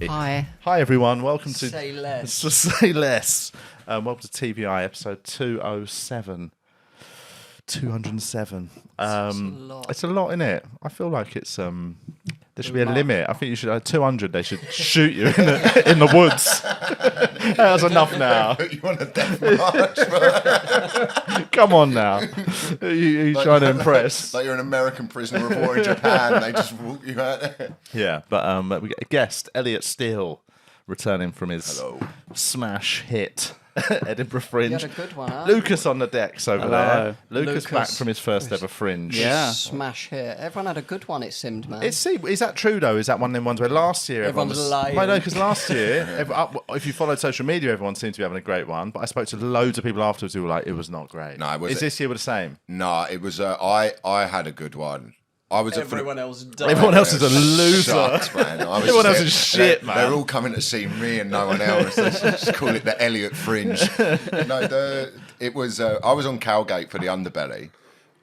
Hi. Hi everyone, welcome to Say less. Say Less. Welcome to TVI episode 207. 207. It's a lot, isn't it? I feel like it's there should be a limit. I think you should 200. They should shoot you in the woods. That's enough now. Put you on a death march. Come on now. You trying to impress? Like you're an American prisoner of war in Japan. They just walk you out there. Yeah, but we get a guest, Elliot Steel, returning from his smash hit. Edinburgh Fringe. You had a good one, huh? Lucas on the decks over there. Lucas back Lucas. from his first ever Fringe. Yeah. Smash hit. Everyone had a good one, it seemed, man. Is that true though? Is that one of them ones where last year everyone Everyone's was lying. No, because last year, if you followed social media, everyone seemed to be having a great one. But I spoke to loads of people afterwards who were like, "It was not great." No, was Is it? this year the same? No, it was. I had a good one. I was Everyone else died. Everyone else is a loser. Shucks, man. Everyone else is shit, man. They're all coming to see me and no one else. Let's just call it the Elliot Fringe. No, it was. I was on Cowgate for the Underbelly,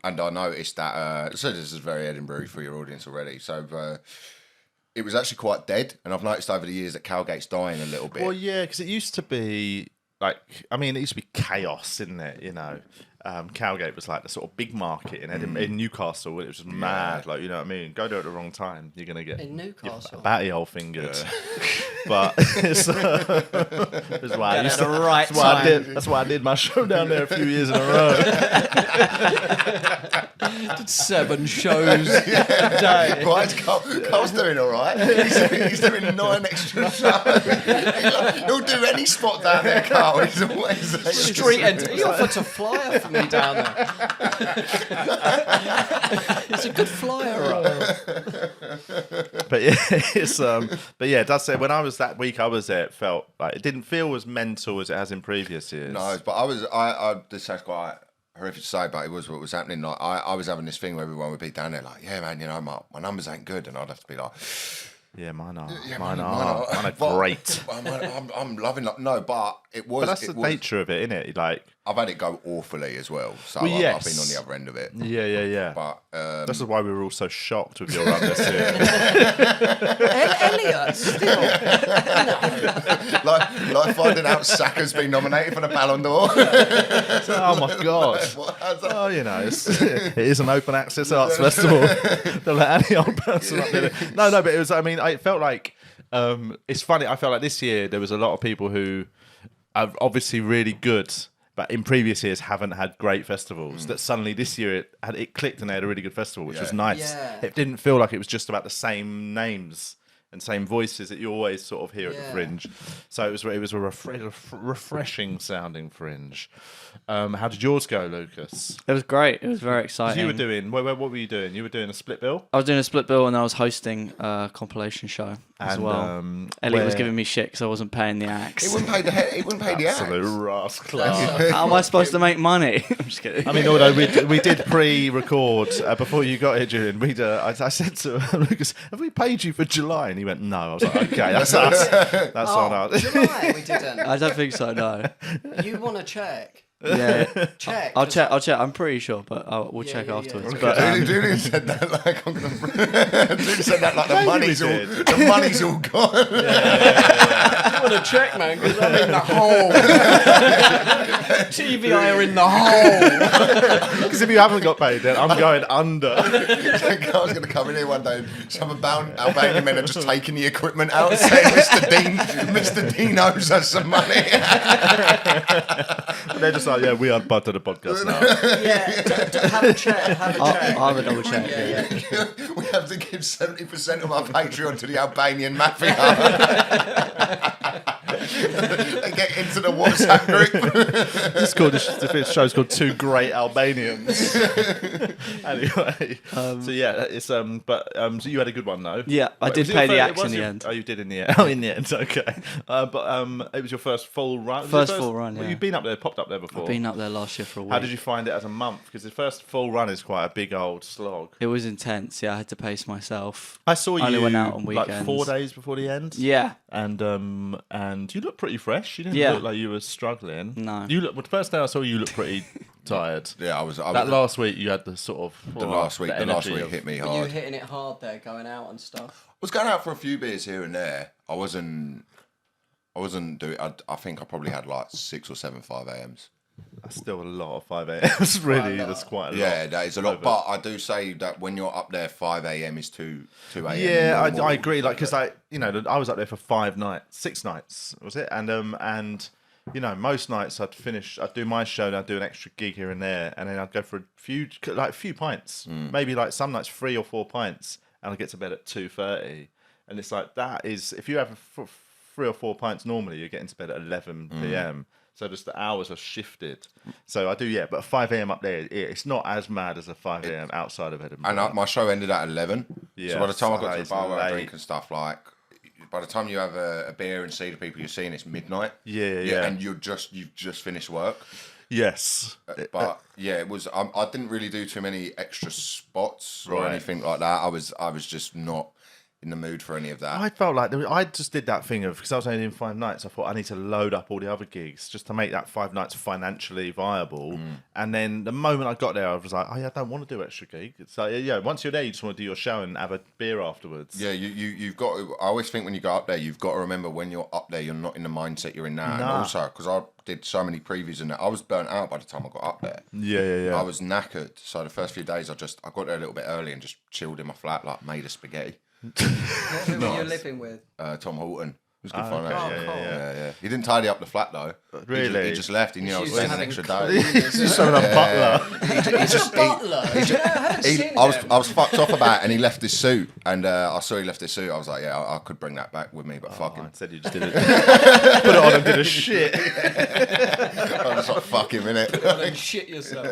and I noticed that. So this is very Edinburgh for your audience already. So it was actually quite dead, and I've noticed over the years that Cowgate's dying a little bit. Well, yeah, because it used to be it used to be chaos, didn't it? You know. Cowgate was like the sort of big market in Edinburgh, in Newcastle. It was just mad, like, you know what I mean. Go there at the wrong time, you're gonna get In Newcastle? batty hole fingered. But it's why I used to, the right that's why I time. did. That's why I did my show down there a few years in a row. Did 7 shows a day. Right, Carl's doing all right. He's doing 9 extra shows. He'll do any spot down there, Carl. He's always Street end. He offered to flyer for me down there. It's a good flyer up. But yeah, it does say when I was that week I was there, it felt like it didn't feel as mental as it has in previous years. No, but this sounds quite horrific to say, but it was what was happening. Like I was having this thing where everyone would be down there like, yeah, man, you know, my numbers ain't good, and I'd have to be like, yeah, mine are. yeah, Mine are great. I'm loving no, but it was. But that's the nature of it, isn't it? Like, I've had it go awfully as well, so Well, I've yes. been on the other end of it. yeah. But This is why we were all so shocked with your run this year. Elliot Steel. like finding out Saka's been nominated for the Ballon d'Or. Oh my god! Oh, you know, it is an open access arts festival. Don't let any old person up there. No, but it was. I mean, I felt like it's funny. I felt like this year there was a lot of people who are obviously really good, but in previous years haven't had great festivals. That suddenly this year it clicked and they had a really good festival, which was nice. Yeah. It didn't feel like it was just about the same names and same voices that you always sort of hear at the Fringe. So it was a refreshing sounding Fringe. How did yours go, Lucas? It was great. It was very exciting. You were doing what were you doing? You were doing a split bill. I was doing a split bill and I was hosting a compilation show as well. Elliot was giving me shit because I wasn't paying the acts. He wouldn't pay the acts. Absolute rascal. How am I supposed to make money? I'm just kidding. I mean, although we did pre-record before you got here, Julian. I said to Lucas, "Have we paid you for July?" And he went, "No." I was like, "Okay, that's us. That's on us." July, we didn't. I don't think so. No. You want to check? Yeah. Check. I'll check. I'm pretty sure, but we'll check yeah. afterwards. Okay. But Julian said that like I'm gonna. Julian said that like the Maybe money's all gone. You want to check, man, because I'm in the hole. TVI are in the hole. Because if you haven't got paid, then I'm going under. I was going to come in here one day and some Albanian men are just taking the equipment out and saying, Mr. Deane owes us some money. And they're just like, "Yeah, we are part of the podcast now." Yeah, have a check. I'll have a double check. Yeah. We have to give 70% of our Patreon to the Albanian mafia. They get into the WhatsApp group. The show's called Two Great Albanians. Anyway, so yeah, it's so you had a good one though. Yeah, I did Was it pay your the first- acts in the end. Oh, you did in the end. Oh, in the end, okay. But it was your first full run. Was it First full run, Well, yeah. you've been up there, popped up there before. Been up there last year for a week. How did you find it as a month? Because the first full run is quite a big old slog. It was intense. Yeah, I had to pace myself. I saw you Only went out on like weekends. 4 days before the end. Yeah. And and you look pretty fresh. You didn't Yeah. look like you were struggling. No. You look. Well, the first day I saw you, look pretty tired. Yeah, I was. That last week, you had the sort of the last week energy hit me Were you hard. hitting it hard there, going out and stuff? I was going out for a few beers here and there. I wasn't doing. I think I probably had like 6 or 7 5 a.m s. That's still a lot of 5 a.m s. Really, that's quite a lot. Yeah, that is a lot. But I do say that when you're up there, 5 a.m is 2 a.m. Yeah, I agree. Like, because I was up there for 6 nights, was it? And most nights I'd do my show, and I'd do an extra gig here and there, and then I'd go for a few pints, maybe like some nights 3 or 4 pints, and I'd get to bed at 2:30, and it's like that is if you have 3 or 4 pints normally, you're getting to bed at 11 p.m. So just the hours have shifted. So I do, yeah. But 5 a.m. up there, it's not as mad as a 5 a.m. outside of Edinburgh. And my show ended at 11. Yeah, so by the time I got to the bar where I late. drink and stuff, like by the time you have a beer and see the people you're seeing, it's midnight. Yeah. And you've just finished work. Yes. But yeah, it was. I didn't really do too many extra spots or anything like that. I was just not in the mood for any of that. I felt like I just did that thing of, because I was only in 5 nights, I thought I need to load up all the other gigs just to make that 5 nights financially viable. And then the moment I got there, I was like, I don't want to do extra gig. So yeah, once you're there, you just want to do your show and have a beer afterwards. Yeah, you've got to, I always think when you go up there, you've got to remember when you're up there, you're not in the mindset you're in now. And also, because I did so many previews and I was burnt out by the time I got up there. Yeah. I was knackered. So the first few days, I got there a little bit early and just chilled in my flat, like made a spaghetti. Who were you living with? Tom Horton. It was good fun. okay. Actually. Cool. Yeah. He didn't tidy up the flat though. Really? He just left. He knew I was She's staying an having extra clean- day. He's having a butler. He just Butler. I haven't seen I him. was fucked off about it, and he left his suit, and I saw he left his suit. I was like, yeah, I could bring that back with me, but fuck I him. said you just did it. Put it on and did a shit. I was like, fuck him, innit? Then shit yourself.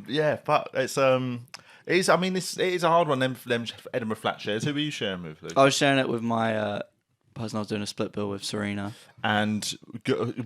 Yeah, but it's it is. I mean, it is a hard one. Them Edinburgh flat shares. Who were you sharing with, Luke? I was sharing it with my person I was doing a split bill with, Serena. And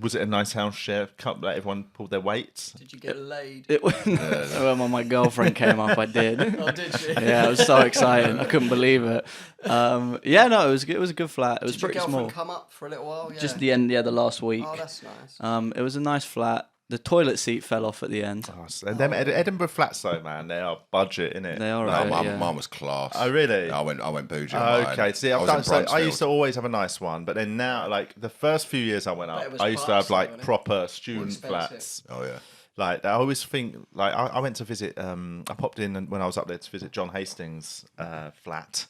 was it a nice house share? Like everyone pulled their weights. Did you get laid? When my girlfriend came up, I did. Oh, did she? Yeah, it was so exciting. I couldn't believe it. Yeah, no, it was good. It was a good flat. It was Did your pretty girlfriend small. come up for a little while? Yeah. Just the end, the last week. Oh, that's nice. It was a nice flat. The toilet seat fell off at the end. And them Edinburgh flats, though, man, they are budget, innit? They are. No, Right, yeah. mine was class. Oh, really? I went bougie. on mine. Okay, see, I was in I used to Bronxfield. always have a nice one, but then now, like the first few years I went But up, it was I used to class, have like though, innit? proper student expensive. flats. Oh yeah. Like I always think, like I went to visit. I popped in when I was up there to visit John Hastings' flat,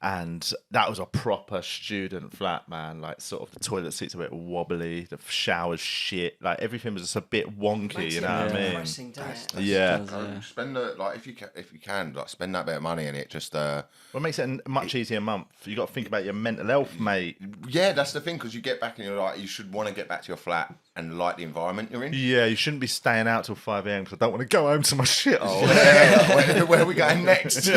and that was a proper student flat, man. Like sort of the toilet seats a bit wobbly, the showers shit, like everything was just a bit wonky. Makes You it know what I mean? depressing, doesn't it? Yeah. Spend if you can like spend that bit of money in it. Just Well, it makes it a much easier month. You got to think about your mental health, mate. yeah, that's the thing because you get back and you're like you should want to get back to your flat and like the environment you're in. Yeah, you shouldn't be staying out till 5 a.m. because I don't want to go home to my shithole. Where are we going next? You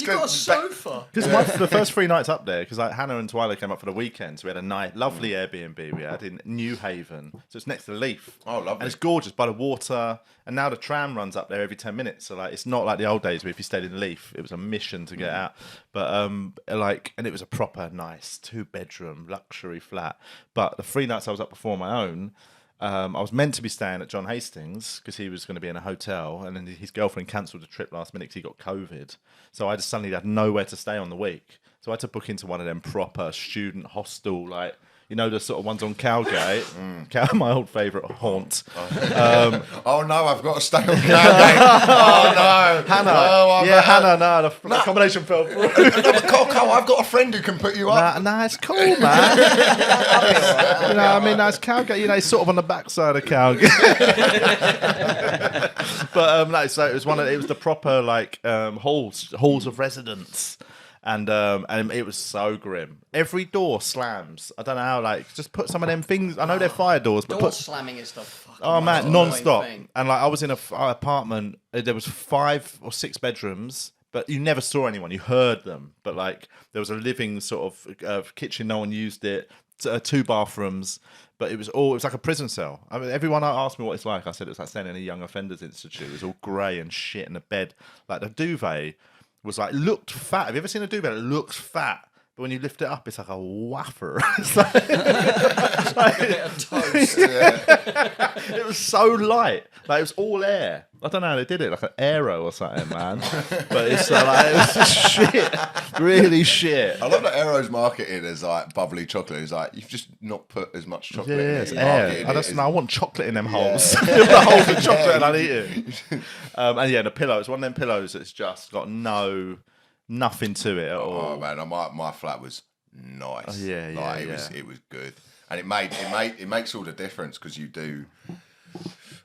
got a sofa. Because the first 3 nights up there, because like Hannah and Twyla came up for the weekend, so we had a nice, lovely Airbnb we had in New Haven. So it's next to Leith. Oh, lovely. And it's gorgeous by the water. And now the tram runs up there every 10 minutes. So like it's not like the old days where if you stayed in Leith, it was a mission to get out. But and it was a proper nice 2-bedroom luxury flat. But the 3 nights I was up before my own, I was meant to be staying at John Hastings because he was going to be in a hotel, and then his girlfriend cancelled the trip last minute because he got COVID. So I just suddenly had nowhere to stay on the week. So I had to book into one of them proper student hostel, like, you know, the sort of ones on Cowgate. My old favourite haunt. Oh no, I've got to stay on Cowgate. Oh no, Hannah. Oh, Hannah, no, the accommodation fell through. Cole, I've got a friend who can put you up. Nah, it's cool, man. You know, I mean, that's Cowgate. You know, it's sort of on the backside of Cowgate. But no, so it was it was the proper like halls of residence. And it was so grim. Every door slams. I don't know how. Like, just put some of them things. I know they're fire doors, but Door slamming is the fucking oh man, most non-stop. annoying thing. And like, I was in a apartment. There was 5 or 6 bedrooms, but you never saw anyone. You heard them, but like there was a living sort of kitchen. No one used it. 2 bathrooms. But it was like a prison cell. I mean, everyone asked me what it's like. I said it was like staying in a young offenders institute. It was all grey and shit in the bed. Like the duvet was like, looked fat. Have you ever seen a duvet? It looks fat. But when you lift it up, it's like a wafer. It's like, it was so light. Like, it was all air. I don't know how they did it, like an aero or something, man. But it's like, it was shit. Really shit. I love that Aero's marketed as like bubbly chocolate. It's like, you've just not put as much chocolate in it. It's air. I want chocolate in them holes. Yeah. Fill the holes with chocolate and I'll eat it. And yeah, the pillow. It's one of them pillows that's just got nothing to it at all. Oh man, my flat was nice. Oh, yeah, like, it was good, and it makes all the difference because you do.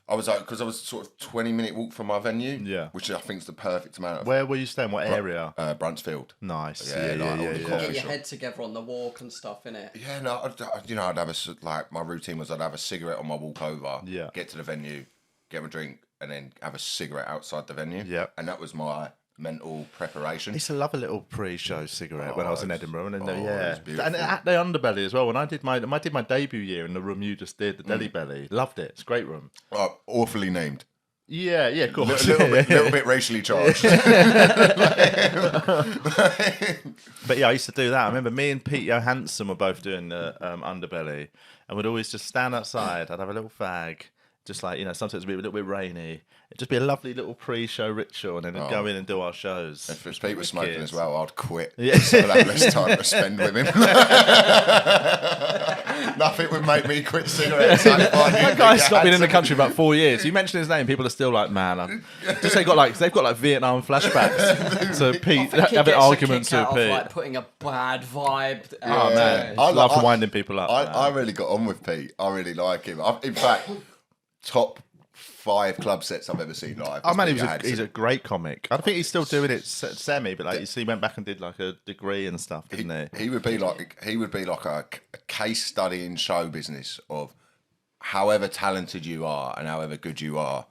I was sort of 20-minute walk from my venue, which I think is the perfect amount of. Where were you staying? What area? Bruntsfield. Nice. Get your head together on the walk and stuff, innit? Yeah, no, I'd have my routine was I'd have a cigarette on my walk over. Yeah. Get to the venue, get my drink, and then have a cigarette outside the venue. Yeah. And that was my mental preparation. I used to love a little pre-show cigarette when I was in Edinburgh, and then and at the Underbelly as well. When I did my debut year in the room you just did, the Deli Belly, loved it. It's a great room. Oh, awfully named. Yeah, of course. Little bit racially charged. But yeah, I used to do that. I remember me and Pete Johansson were both doing the Underbelly, and we'd always just stand outside. I'd have a little fag. Just like, sometimes it'd be a little bit rainy. It'd just be a lovely little pre-show ritual, and then we'd go in and do our shows. If Pete was smoking as well, I'd quit. Yeah. So I'd have less time to spend with him. Nothing would make me quit cigarettes. That guy's not been in the country about 4 years. You mention his name, people are still like, man. They've got like Vietnam flashbacks. So Pete, having arguments with Pete. Like putting a bad vibe. Oh man, I love winding people up. I really got on with Pete. I really like him. In fact, top 5 club sets I've ever seen live. Oh man, he's a great comic. I think he's still doing it semi, but like you see, he went back and did like a degree and stuff, didn't he? He would be like a case study in show business of however talented you are and however good you are.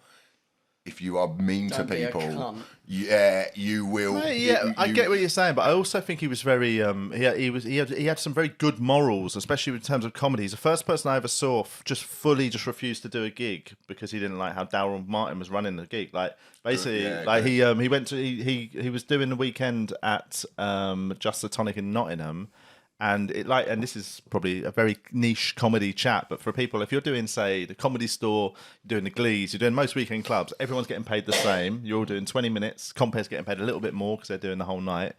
If you are mean to people, you will. I get what you're saying, but I also think he was very. He had some very good morals, especially in terms of comedy. He's the first person I ever saw just refused to do a gig because he didn't like how Daryl Martin was running the gig. Like basically, he went to he was doing the weekend at Just the Tonic in Nottingham. And this is probably a very niche comedy chat, but for people, if you're doing, say, the Comedy Store, you're doing the Glees, you're doing most weekend clubs, everyone's getting paid the same. You're all doing 20 minutes. Compare's getting paid a little bit more because they're doing the whole night.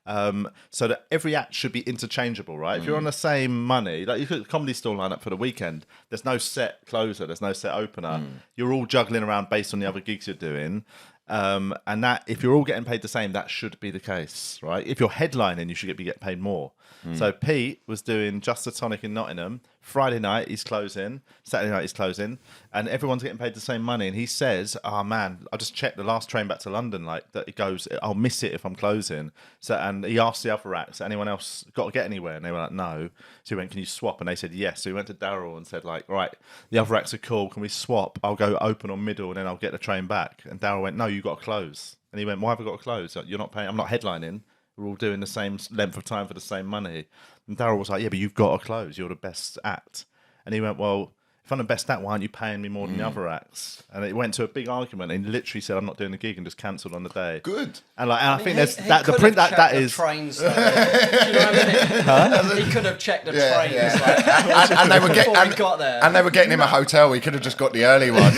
So that every act should be interchangeable, right? If you're on the same money, like you could Comedy Store line up for the weekend, there's no set closer, there's no set opener. You're all juggling around based on the other gigs you're doing. And that if you're all getting paid the same, that should be the case, right? If you're headlining, you should be getting paid more. So Pete was doing Just the Tonic in Nottingham. Friday night he's closing, Saturday night he's closing, and everyone's getting paid the same money. And he says, "Oh man, I just checked the last train back to London. Like that, it goes. I'll miss it if I'm closing." So, and he asked the other acts, "Anyone else got to get anywhere?" And they were like, "No." So he went, "Can you swap?" And they said, "Yes." So he went to Daryl and said, "Like, right, the other acts are cool. Can we swap? I'll go open or middle, and then I'll get the train back." And Daryl went, "No, you got to close." And he went, "Why have I got to close? You're not paying. I'm not headlining. We're all doing the same length of time for the same money." And Daryl was like, "Yeah, but you've got to close. You're the best act." And he went, "Well, if I'm the best act, why aren't you paying me more than the other acts?" And it went to a big argument. And he literally said, "I'm not doing the gig," and just cancelled on the day. Good. And I think there's that the print that is. Trains, though. Do you know what I mean? He could have checked the trains. Yeah. Like, and they were got there. And they were getting him a hotel. He could have just got the early one.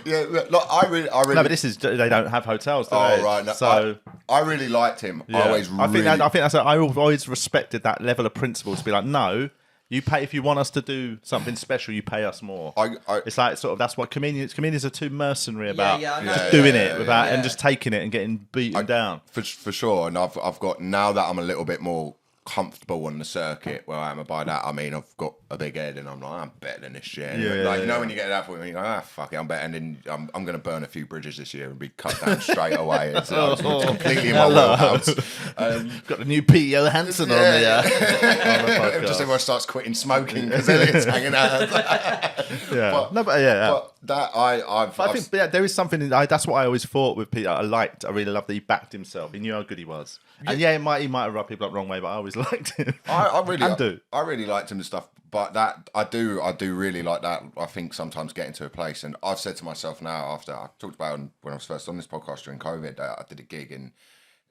Yeah, look, I really. No, but this is they don't have hotels. Do Oh they? right. No, so I really liked him. yeah. I think that's. I've always respected that level of principle to be like, no. You pay if you want us to do something special. You pay us more. It's like sort of that's what comedians are too mercenary about just doing it without and just taking it and getting beaten down for sure. And I've got now that I'm a little bit more comfortable on the circuit where I am. By that I mean I've got a big head and I'm like I'm better than this shit. And you know when you get to that point, when you go fuck it, I'm better, and then I'm going to burn a few bridges this year and be cut down straight away. It's completely in my wheelhouse. Got a new Pete Johansson on the Just everyone starts quitting smoking because Elliot's hanging out. But I think there is something. That's what I always thought with Peter. I really loved that he backed himself. He knew how good he was. And he might have rubbed people up the wrong way, but I always liked him. I really liked him and stuff. But that I do really like that. I think sometimes getting to a place, and I've said to myself now after I talked about when I was first on this podcast during COVID, I did a gig and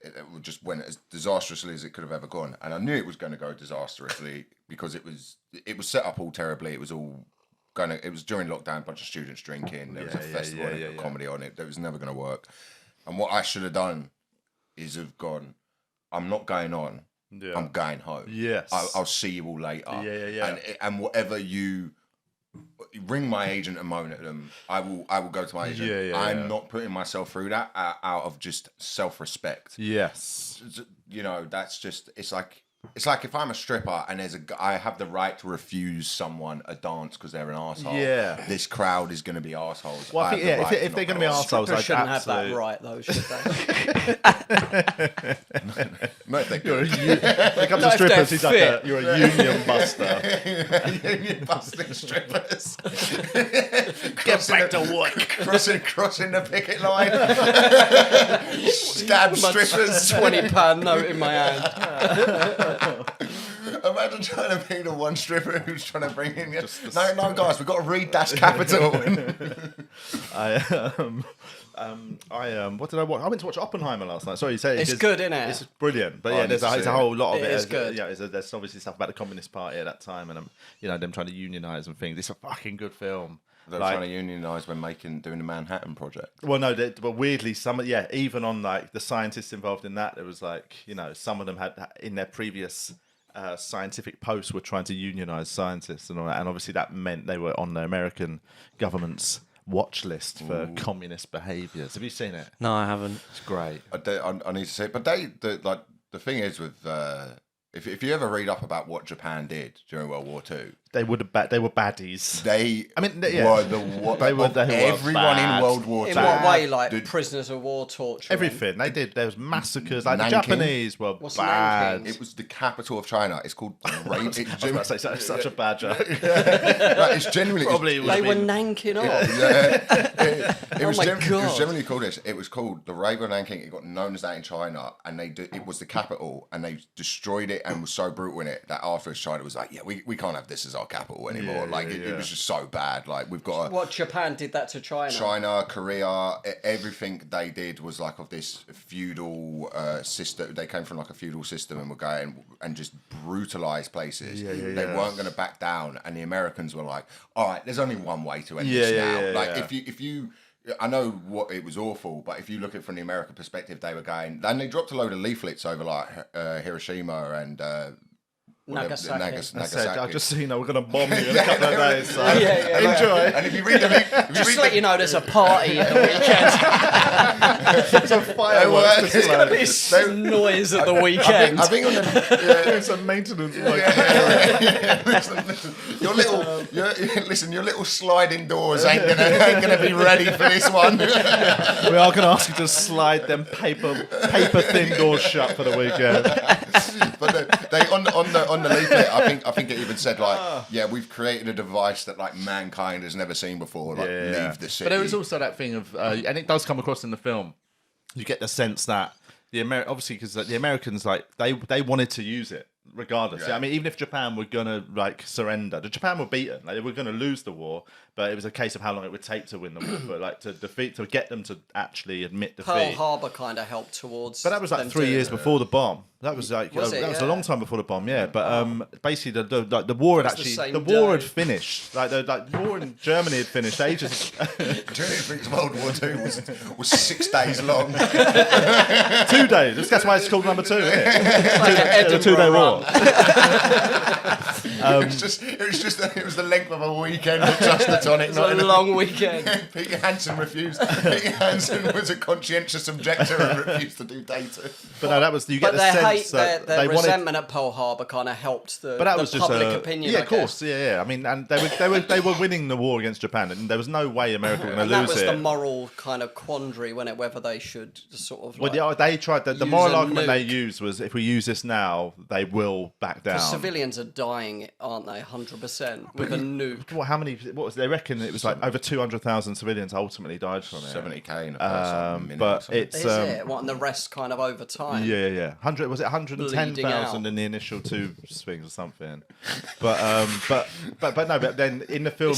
it just went as disastrously as it could have ever gone, and I knew it was going to go disastrously because it was set up all terribly. It was all it was during lockdown, a bunch of students drinking. There was a festival and comedy on it. That was never going to work. And what I should have done is have gone, I'm not going on. Yeah. I'm going home. Yes. I'll see you all later. Yeah. And whatever you ring my agent and moan at them, I will go to my agent. I'm not putting myself through that out of just self-respect. Yes. You know, that's just, it's like if I'm a stripper and I have the right to refuse someone a dance because they're an arsehole. Yeah. This crowd is going to be arseholes. Well, I think, if they're going to be arseholes, I shouldn't have that right, though, should they? No, they when it comes to strippers, he's like you're a union buster. Union busting strippers. Get back to work. Crossing the picket line. Stab strippers. £20 note in my hand. Imagine trying to be the one stripper who's trying to bring in. No, guys, we've got to read Das Capital. What did I watch? I went to watch Oppenheimer last night. Sorry, you say it's good, isn't it? It's brilliant, but there's a whole lot of it. It's good. Yeah, there's obviously stuff about the Communist Party at that time, and them trying to unionize and things. It's a fucking good film. They're trying to unionize when doing the Manhattan Project. Well, no, but weirdly, even on like the scientists involved in that, there was like, some of them had in their previous scientific posts were trying to unionize scientists and all that, and obviously that meant they were on the American government's watch list for communist behaviours. Have you seen it? No, I haven't. It's great. I need to see it, but the thing is with if you ever read up about what Japan did during World War II. They were baddies. Everyone in World War II. In what way, like prisoners of war torture? Everything they did. There was massacres. Like Nanking. The Japanese were bad. It was the capital of China. It's called. I was about to say such a bad joke. It's generally they were nanking off. It was generally called this. It was called the Raid of Nanking. It got known as that in China, and it was the capital, and they destroyed it and was so brutal in it that afterwards China was like, we can't have this as our capital anymore. It was just so bad. Like we've got what Japan did that to China. China, Korea, everything they did was like of this feudal system. They came from like a feudal system and were going and just brutalized places. They weren't going to back down, and the Americans were like, all right, there's only one way to end this now. If you I know what it was awful, but if you look at it from the American perspective, they were going. Then they dropped a load of leaflets over like Hiroshima and Nagasaki. I've just seen we're going to bomb you in a couple of days. So enjoy. And if you read the just to let you know, there's a party at the weekend. There's a fireworks. There's going to be some noise at the weekend. I think on the doing some maintenance. Listen, your little sliding doors ain't gonna be ready for this one. We are going to ask you to slide them paper thin doors shut for the weekend. But they on the leaflet, I think it even said we've created a device that like mankind has never seen before. Leave the city. But there was also that thing of, and it does come across in the film. You get the sense that obviously because the Americans they wanted to use it regardless. Yeah. I mean, even if Japan were gonna surrender, Japan were beaten. They were gonna lose the war, but it was a case of how long it would take to win the war. But to get them to actually admit defeat. Pearl Harbor kind of helped towards. But that was 3 years before the bomb. That was that was a long time before the bomb. Yeah, but basically the war had finished. The war in Germany had finished ages. Germany thinks World War II was 6 days long. 2 days. That's why it's called number 2. Isn't it? The 2-day war. It was the length of a weekend at Just the Tonic. It was a long weekend. Peter Hansen refused. Peter Hansen was a conscientious objector and refused to do data. But no, that was you get the sense that their resentment at Pearl Harbor kind of helped the public opinion. Yeah, of course. Yeah. I mean, and they were winning the war against Japan, and there was no way America were going to lose it. That was the moral kind of quandary whether they should sort of. Well, they tried the moral argument they used was if we use this now, they will will back down. The civilians are dying, aren't they? 100% with a nuke. How many? What was they reckon? It was like over 200,000 civilians ultimately died from it. 70k in a minute. But it's Is it? What, and the rest kind of over time? Yeah. 100 was it 110,000 in the initial 2 swings or something? But then in the film,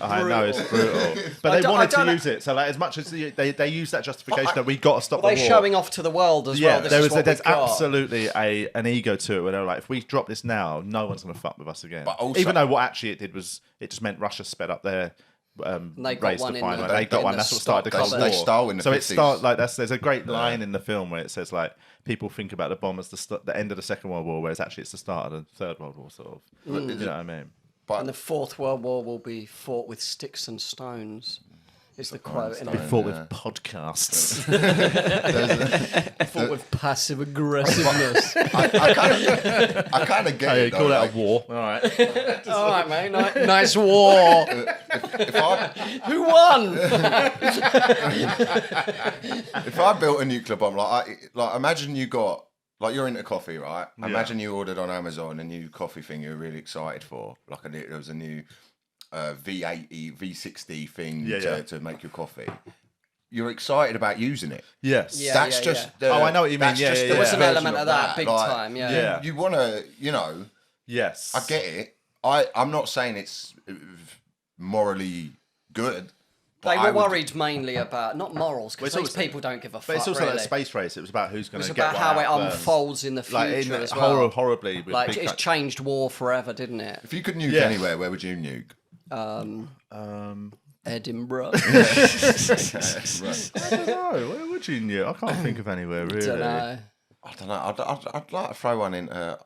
I know it's brutal. But they wanted to use it, so like as much as they use that justification that we got to stop the war. They're showing off to the world as well. There's absolutely an ego to it where they're like, if we drop this now, no one's going to fuck with us again. But also, even though what actually it did was it just meant Russia sped up their race to find. They got one. That's what started the Cold War. They stole in the 50s. There's a great line in the film where it says like people think about the bomb as the end of the Second World War, whereas actually it's the start of the Third World War, sort of. You know what I mean? And the Fourth World War will be fought with sticks and stones. Is the quote in it? Fought with podcasts. Fought with passive aggressiveness. I kind of get it. Call that a war. All right. All right, mate. Nice war. Who won? If I built a nuclear bomb, like imagine you got. Like you're into coffee, right? Yeah. Imagine you ordered on Amazon a new coffee thing you were really excited for. Like there was a new V80, V60 thing to make your coffee. You're excited about using it. Yes. Yeah, that's just... I know what you mean. There was an element of that big time, yeah. You want to, Yes. I get it. I'm not saying it's morally good. They were worried mainly about, not morals, because these people don't give a fuck, but it's also really. like a space race. It was about who's going to get It's about how it unfolds in the future as well. Horribly. Like, it's changed war forever, didn't it? If you could nuke anywhere, where would you nuke? Edinburgh. I don't know. Where would you nuke? I can't think of anywhere, really. I don't know. I'd like to throw one into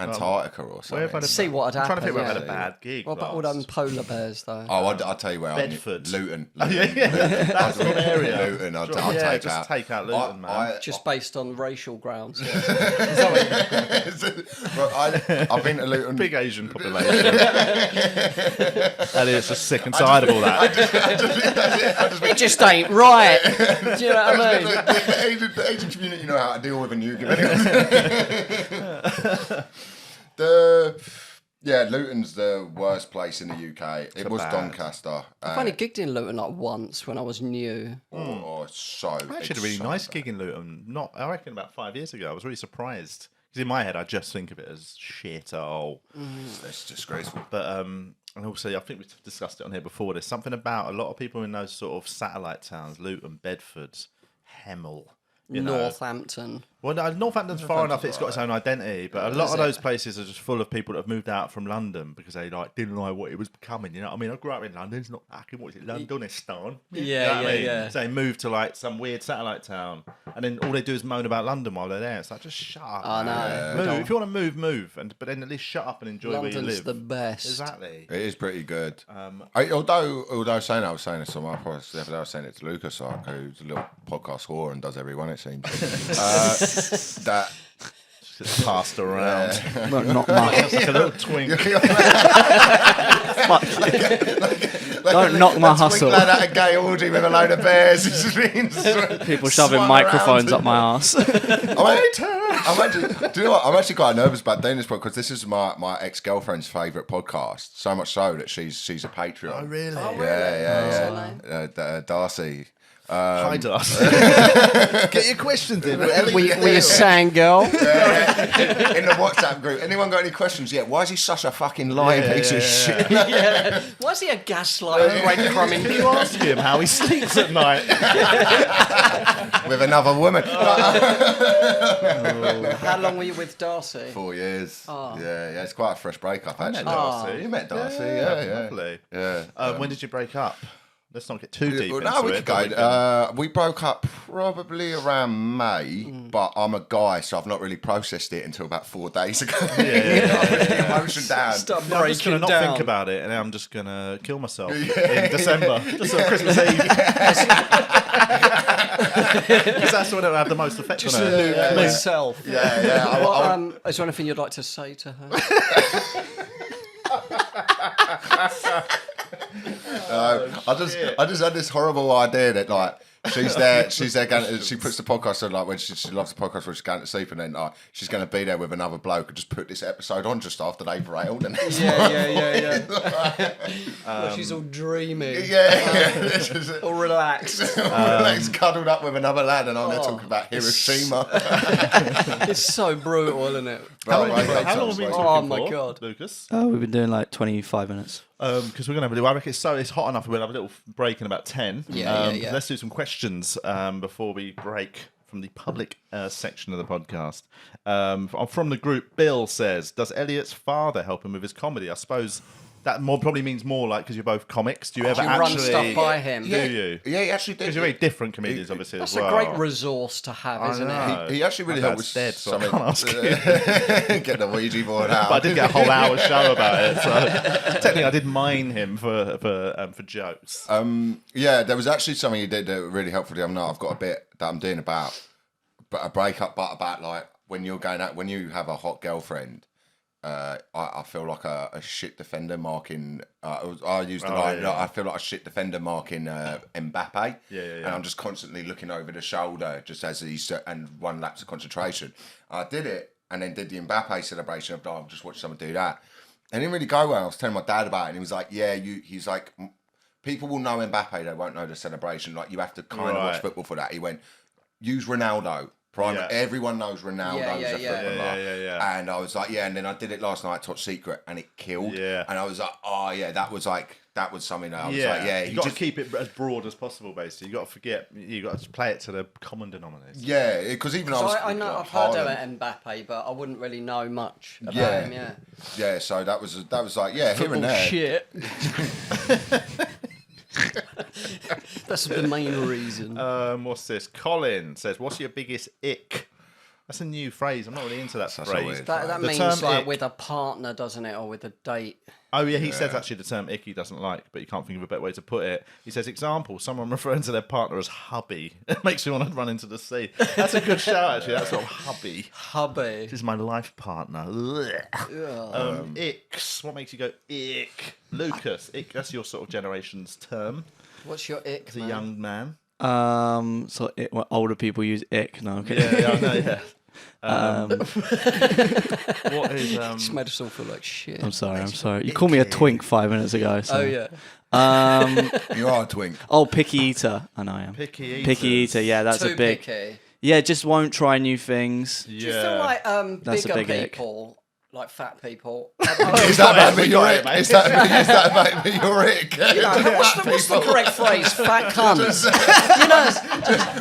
Antarctica or something. See what had happened. I'm trying to think where I had a bad gig. What about all them polar bears, though? Oh, I'll tell you where. Bedford. Luton. That's an area. Luton. I'll take out. Take out Luton, man. Just based on racial grounds. I've been to Luton. Big Asian population. Elliot's just sick and tired of all that. It just ain't right. Do you know what I mean? The Asian community know how to deal with a nuke. Luton's the worst place in the UK. It was Doncaster. I've only gigged in Luton like once when I was new. I actually had a really nice gig in Luton. I reckon about 5 years ago. I was really surprised. Because in my head, I just think of it as shit. It's disgraceful. But and also, I think we've discussed it on here before. There's something about a lot of people in those sort of satellite towns, Luton, Bedford, Hemel. Northampton. Well, no, Northampton's far enough; it's got its own identity. But a lot of those places are just full of people that have moved out from London because they didn't know what it was becoming. You know what I mean? I grew up in London. It's not fucking what is it, Londonistan? Yeah. So they move to some weird satellite town, and then all they do is moan about London while they're there. It's like just shut up. I know. Move. If you want to move, but then at least shut up and enjoy London's where you live. the best. Exactly. It is pretty good. Although saying I was saying this on my podcast the other day, I was saying it to Lucas, who's a little podcast whore and does every one, it seems. That just passed around. Not much. Like a little twink. Don't knock my hustle. Like at a gay orgy with a load of bears. People shoving microphones up my ass. Do you know what? I'm actually quite nervous about doing this because this is my ex-girlfriend's favourite podcast. So much so that she's a Patreon. Oh, really? Yeah. Darcy. Hi, Darcy. Get your questions in. We a sang girl. In the WhatsApp group. Anyone got any questions yet? Why is he such a fucking lying piece of shit? Why is he a gaslighter breadcrumbing? Can you ask him how he sleeps at night? With another woman. How long were you with Darcy? 4 years. Oh. Yeah, it's quite a fresh breakup, actually. Darcy. You met Darcy, yeah. Lovely. Yeah. When did you break up? Let's not get too deep into we it. could go. We broke up probably around May, but I'm a guy, so I've not really processed it until about 4 days ago. Yeah. Emotion down. I'm just going to not think about it, and then I'm just going to kill myself in December. Just on Christmas Eve. Because that's when it'll have the most effect on her. Myself. Yeah. Is there anything you'd like to say to her? I just had this horrible idea that She's there. She's there. She puts the podcast on like when she loves the podcast when she's going to sleep, and then she's going to be there with another bloke and just put this episode on just after they've railed. And Well, she's all dreamy. All relaxed. Relaxed, cuddled up with another lad, and I'm there talking about Hiroshima. It's so brutal, isn't it? How long have we been talking Oh my for, God. Lucas? We've been doing like 25 minutes. Because we're going to have a little. I reckon it's hot enough. We'll have a little break in about 10. Yeah. Let's do some questions before we break from the public section of the podcast. From the group, Bill says, "Does Elliot's father help him with his comedy?" I suppose that probably means more like because you're both comics. Do you ever run actually stuff by him? Do you? Yeah, he actually did. Because you're very different comedians, obviously. That's as well. a great resource to have, isn't it? He actually really My helped dad's with dead, so I something. can't ask Get the Ouija board out. But I did get a whole hour show about it. So technically, I did mine him for jokes. Yeah, there was actually something he did that really helped for the other night. I've got a bit that I'm doing about a breakup, but about like when you're going out, when you have a hot girlfriend. I feel like a shit defender marking. I used the line. I feel like a shit defender marking Mbappe. Yeah. And I'm just constantly looking over the shoulder, just as he's and one lapse of concentration. I did it, and then did the Mbappe celebration of I've just watched someone do that. And it didn't really go well. I was telling my dad about it, and he was like, "Yeah, he's like, people will know Mbappe, they won't know the celebration. Like you have to kind of watch football for that." He went, "Use Ronaldo." Everyone knows Ronaldo's a footballer. And I was like, and then I did it last night, Top Secret, and it killed. Yeah. And I was like, that was something that I was like, you got to keep it as broad as possible, basically. You got to you got to play it to the common denominator. Yeah, because even I know I've heard of Mbappe, but I wouldn't really know much about him. Yeah, so that was like, here and there. Shit. That's the main reason. What's this? Colin says, "What's your biggest ick?" That's a new phrase. I'm not really into that phrase. That means like with a partner, doesn't it, or with a date? Oh yeah, he says actually the term ick he doesn't like, but you can't think of a better way to put it. He says, example, someone referring to their partner as hubby. It makes me want to run into the sea. That's a good shout actually. That's sort of hubby. Hubby. This is my life partner. Icks. What makes you go ick? Lucas, ick. That's your sort of generation's term. What's your ick? As a young man. So older people use ick. No, okay. Yeah, I know. Yeah. What is Just made us all feel like shit. I'm sorry. You called me a twink 5 minutes ago. So. Oh yeah. You are a twink. Oh, picky eater. I know I am. Picky eater. Yeah, that's Too a big. picky. Yeah, just won't try new things. Do you feel like That's a bigger big people, like fat people? Is that about me, your ick? Is that about me, your ick? What's the correct phrase? Fat cunts.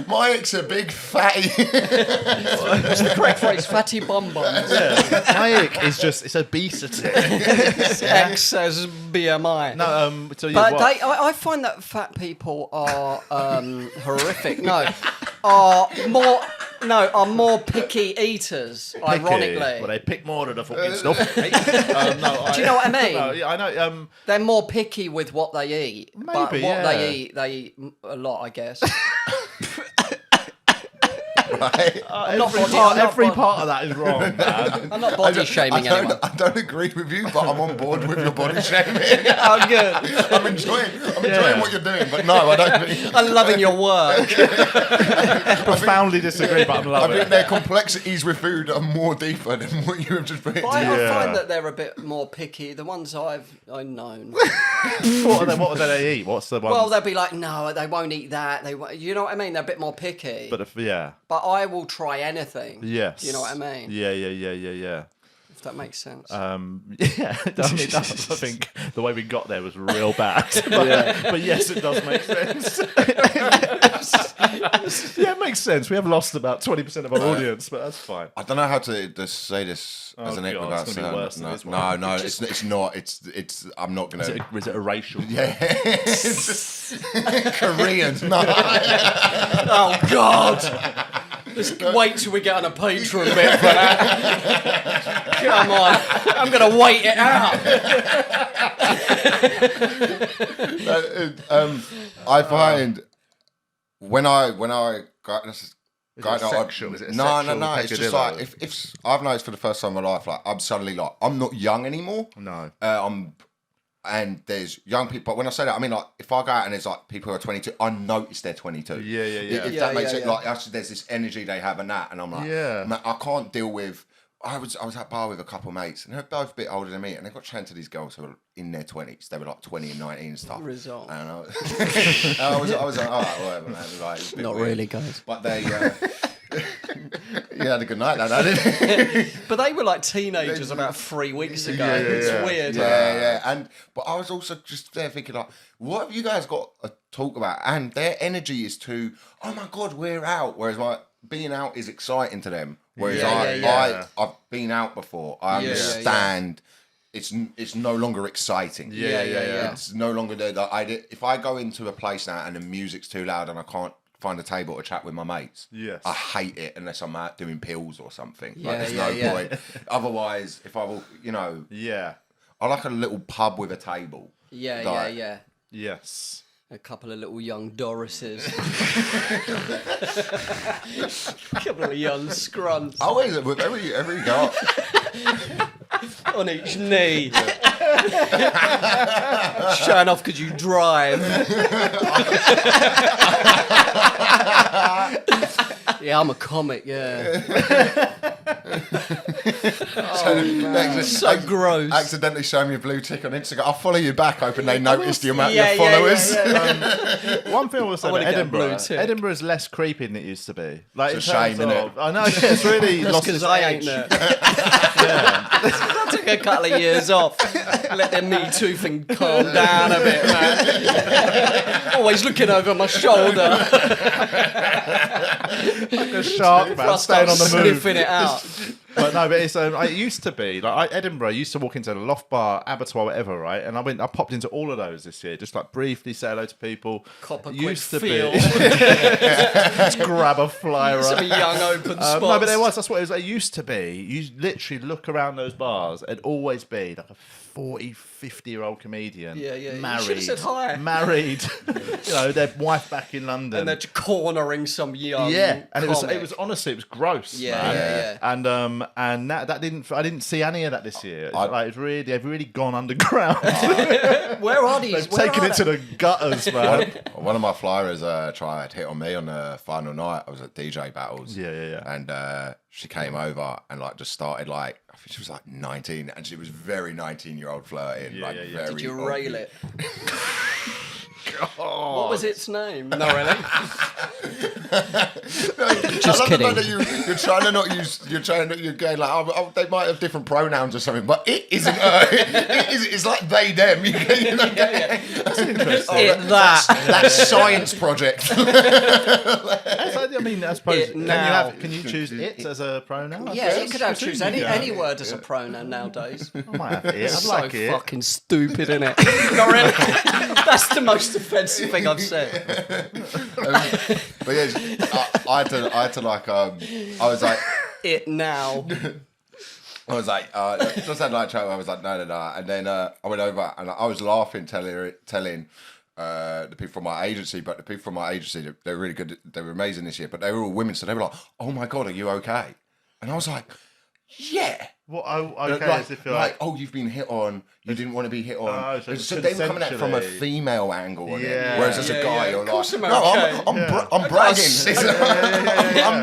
My ick's a big fatty. What's the correct phrase? Fatty bum bums. my ick is just it's obesity. X says BMI. No, so But I find that fat people are horrifitic. Are more picky eaters. Ironically, well, they pick more than the fucking stuff. do you know what I mean? No, yeah, I know. They're more picky with what they eat. Maybe, but what yeah. they eat a lot, I guess. Right? Every part of that is wrong, man. I'm not body shaming anyone. I don't agree with you, but I'm on board with your body shaming. Oh, good. I'm enjoying what you're doing, but no, I don't think. I'm loving your work. Profoundly disagree, but I'm I loving think it. their complexities with food are more deeper than what you have just put into. I find that they're a bit more picky. The ones I've known. What do they eat? What's the one? Well, they'll be like, no, they won't eat that. You know what I mean? They're a bit more picky. But But I will try anything. Yes. You know what I mean? Yeah. If that makes sense. Yeah, it does. I think the way we got there was real bad. But yes, it does make sense. Yeah, it makes sense. We have lost about 20% of our audience, but that's fine. I don't know how to say this as an ick without it's gonna be worse than this one. No, it's not. It's. I'm not gonna. Is it a racial? Yeah. Koreans. No. Oh God! Just wait till we get on a Patreon bit for that. Come on, I'm gonna wait it out. I find when I got Is it sexual? Is it a no. sexual It's just like if I've noticed for the first time in my life, like I'm suddenly like I'm not young anymore. No. I'm and there's young people. But when I say that, I mean like if I go out and there's like people who are 22, I notice they're 22. Yeah. If that makes sense, like actually there's this energy they have and that, and I'm like, man, I can't deal with. I was at a bar with a couple of mates, and they're both a bit older than me, and they got chatting to these girls who were in their 20s. They were like 20 and 19 and stuff. Result. And I was like, all right, whatever, man. Like, it's a bit Not weird. really, guys. But they, you had a good night, that didn't But they were like teenagers about 3 weeks ago. It's weird. Yeah. But I was also just there thinking like, what have you guys got to talk about? And their energy is to, oh my God, we're out. Whereas like being out is exciting to them. Whereas I've been out before. I understand. It's no longer exciting. It's no longer there. If I go into a place now and the music's too loud and I can't find a table to chat with my mates, I hate it unless I'm out doing pills or something. There's no point. Otherwise, if I will, I like a little pub with a table. Yes. A couple of little young Dorises. A couple of young scrunts. Always with every girl. On each knee. Showing off because you drive. Yeah, I'm a comic, so gross. Accidentally showing me a blue tick on Instagram. I'll follow you back, hoping they noticed the amount of your followers. One thing I will say about Edinburgh is less creepy than it used to be. Like, it's a shame, isn't it? I know, it's really lost because I ain't there. I took a couple of years off. Let the Me Too thing calm down a bit, man. Always looking over my shoulder. Like a shark, man, staying on the move. Sniffing it out. But no, but it used to be like Edinburgh. I used to walk into the Loft Bar, Abattoir, whatever, right? And I popped into all of those this year, just like briefly say hello to people. Cop a used quick to feel. be just grab a flyer. Some young open spots. No, but that's what it was. It used to be. You literally look around those bars, it'd always be like a 40, 50-year-old comedian. Married. You should have said hi. Married. Their wife back in London. And they're cornering some young. Yeah, and comic. it was honestly, it was gross. Yeah. And that didn't. I didn't see any of that this year. They've really gone underground. Where are these? They've taken it to the gutters, man. One of my flyers tried hit on me on the final night. I was at DJ Battles. Yeah. And she came over and like just started like, I think she was like 19, and she was very 19-year-old flirting. Very Did you rail it? What was its name? No, really. Just kidding. You're trying to not use. You're going like, they might have different pronouns or something, but it isn't. It's like they them. That's interesting. That science project. I mean, I suppose can you choose it as a pronoun? Yeah, you could choose any word as a pronoun nowadays. I might have it. I'd like it. Fucking stupid, isn't it? Not really. That's the most offensive thing I've said. But yeah, I had to like I was like it now. I was like just had like I was like no, and then I went over and I was laughing telling the people from my agency, but the people from my agency they're really good, they were amazing this year, but they were all women, so they were like, oh my God, are you okay? And I was like, yeah. What? Okay, like, as if you've been hit on. You didn't want to be hit on. So they were coming at it from a female angle, whereas as a guy, you're like, I'm bragging.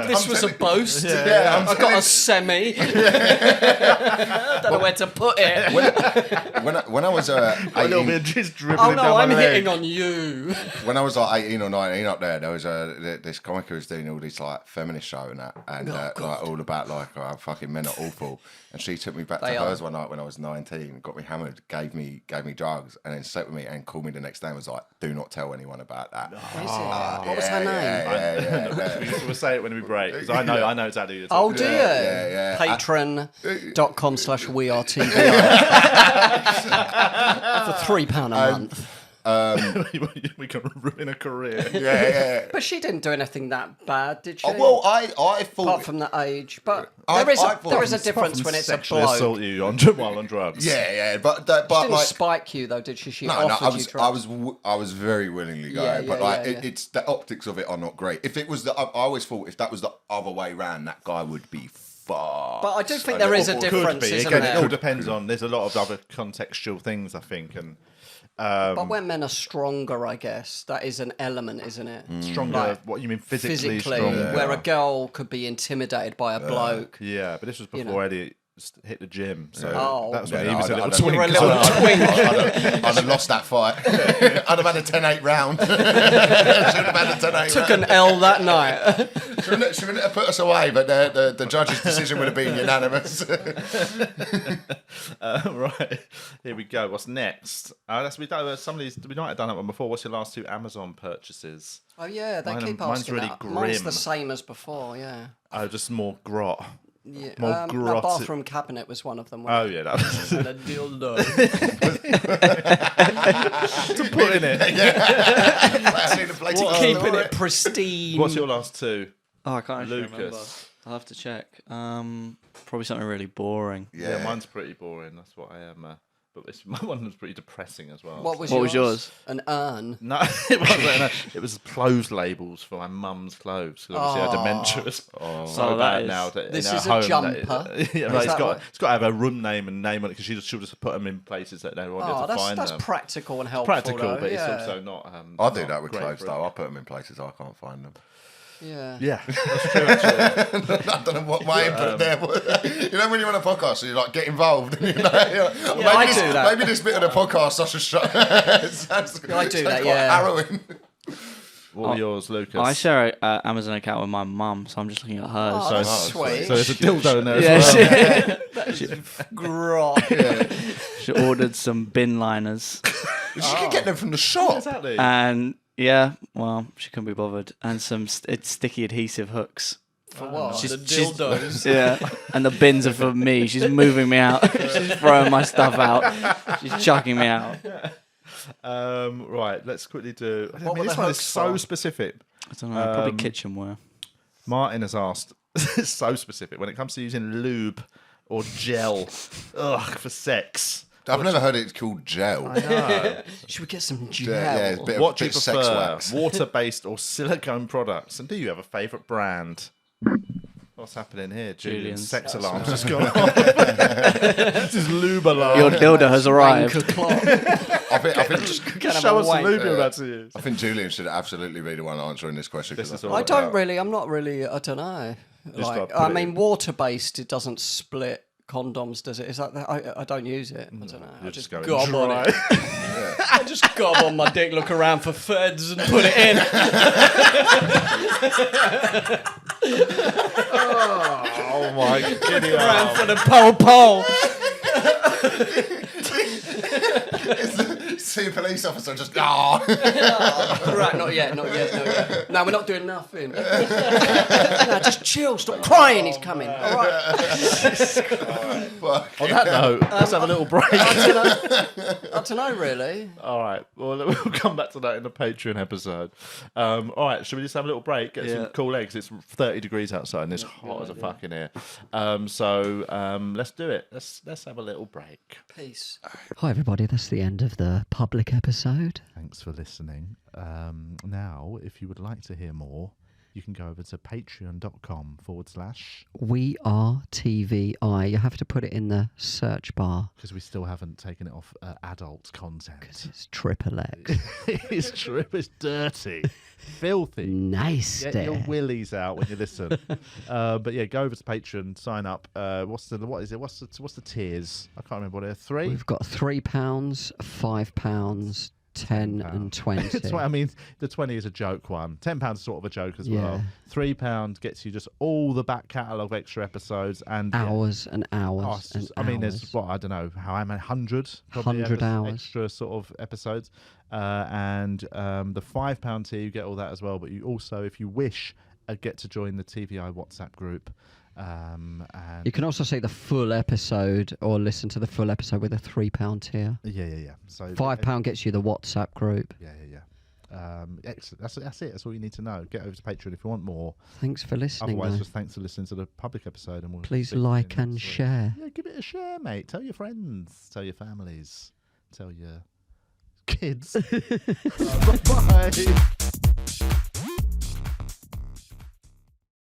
This was a boast. I got a semi. I don't know where to put it. When I was a little bit just dribbling down I'm my hitting leg. on you. When I was like 18 or 19 up there was this comic who was doing all this like feminist show and that, and like all about like fucking men are awful. And she took me back to hers one night when I was 19, got me hammered, gave me drugs, and then slept with me and called me the next day and was like, "Do not tell anyone about that." What was her name? Yeah. We'll say it when we break, because I know exactly who you're Oh, talking do you? Yeah. Patreon.com/wearetvi for £3 a month. We can ruin a career. Yeah. But she didn't do anything that bad, did she? Well, I thought apart from the age, but I there is a difference when it's a sexually bloke. assault you while on drugs. Yeah, but She didn't like spike you though, did she? She no, offered you drugs. I was very willingly going, but it's the optics of it are not great. If it was I always thought if that was the other way round, that guy would be fuck. But I do think there is a difference, isn't Again, there? it all depends on. There's a lot of other contextual things, I think, and. But when men are stronger, I guess that is an element, isn't it? Stronger. Like, What you mean physically physically, stronger? where a girl could be intimidated by a bloke. Yeah, but this was before Eddie hit the gym, so Oh. that was when Yeah, he was a I little don't- twink. You're a little twink. I'd have lost that fight. I'd have had a 10-8 round. Should have had a 10-8 Took round. an L that night. She wouldn't have put us away, but the judge's decision would have been unanimous. Right, here we go. What's next? That's we done. Some of these we might have done that one before. What's your last 2 Amazon purchases? Oh yeah, they keep mine's asking really that. Mine's grim. the same as before. Yeah. Oh, just more grot. Yeah. More No, grotty. bathroom cabinet was one of them. Oh yeah, that was And a dildo. to put in it. Keeping it pristine. What's your last 2? Oh, I can't actually remember. Lucas? I'll have to check. Probably something really boring. Yeah, mine's pretty boring. That's what I am. But my one was pretty depressing as well. What was yours? An urn. No, it wasn't. It was clothes labels for my mum's clothes. 'Cause obviously her dementia is so Oh, bad that now. is- That This in is her a home, jumper. Yeah, Is but that what- it's got to have a room name and name on it because she'll just put them in places that they won't be able Oh, to find that's them. practical and helpful. Practical, though, but yeah. it's also not. I do not that with great clothes for- though. I put them in places I can't find them. Yeah. Yeah, that's true. Actually. I don't know what my input there was. You know when you're on a podcast, so you like get involved. And, you're like, maybe I this, do that. Maybe this bit of the podcast such a I do that, yeah. Harrowing. What were yours, Lucas? I share an Amazon account with my mum, so I'm just looking at hers. Oh, that's sweet. So there's a dildo in there yeah, as well. Grot. she ordered some bin liners, You can get them from the shop. Exactly. and yeah, well, she couldn't be bothered, and some sticky adhesive hooks. For what? She's- The she's- dildos. Yeah, and the bins are for me. She's moving me out. She's throwing my stuff out. She's chucking me out. Right, let's quickly do. I What mean, were this the one is hooks so for? specific. I don't know, probably kitchenware. Martin has asked, it's so specific when it comes to using lube or gel, for sex. I've never heard it called gel. No. Should we get some gel? Yeah, it's a bit, What do you bit of sex prefer, wax. water-based or silicone products? And do you have a favourite brand? What's happening here? Julian's sex alarm's just gone off. This is lube alarm. Your dildo has arrived. Wanker clock. I think Show us the lube you're about to use. I think Julian should absolutely be the one answering this question. This 'cause is I all I thought don't about- really. I'm not really. I don't know. gotta put I it mean, in. water-based. It doesn't split condoms, does it? Is that? I don't use it. I don't know. I You're just just going gob on dry. it. I just gob on my dick, look around for feds, and put it in. Oh my giddy Around arm. for the pole. See a police officer just Right, not yet. No, we're not doing nothing. No, just chill. Stop crying. He's coming. All right. On that note, let's have a little break. I don't know, really. All right. Well, we'll come back to that in the Patreon episode. All right. Should we just have a little break? Get some cool eggs. It's 30 degrees outside and it's hot as a fucking air. So let's do it. Let's have a little break. Peace. Hi, everybody. That's the end of the public episode. Thanks for listening. Now, if you would like to hear more, you can go over to patreon.com/ We Are TVI. You have to put it in the search bar because we still haven't taken it off adult content. it's triple X. It's true. It's dirty, filthy. Nice. Get your willies out when you listen. But yeah, go over to Patreon, sign up. What's the tiers? I can't remember what they're. 3. We've got £3, £5, 10 and 20. I mean, the 20 is a joke one. £10 is sort of a joke as well. Yeah. £3 gets you just all the back catalogue extra episodes and Hours and hours Oh, it's and just- I mean, hours. there's I don't know how many 100 probably 100 hours. extra sort of episodes, and the £5 tier you get all that as well. But you also, if you wish, get to join the TVI WhatsApp group. And You can also see the full episode or listen to the full episode with a £3 tier. yeah. So £5 gets you the WhatsApp group. Yeah. Excellent. That's it. That's all you need to know. Get over to Patreon if you want more. Thanks for listening. Otherwise, though. just thanks for listening to the public episode, and we'll Please speak to you like next and week. share. Yeah, give it a share, mate. Tell your friends. Tell your families. Tell your kids. Bye.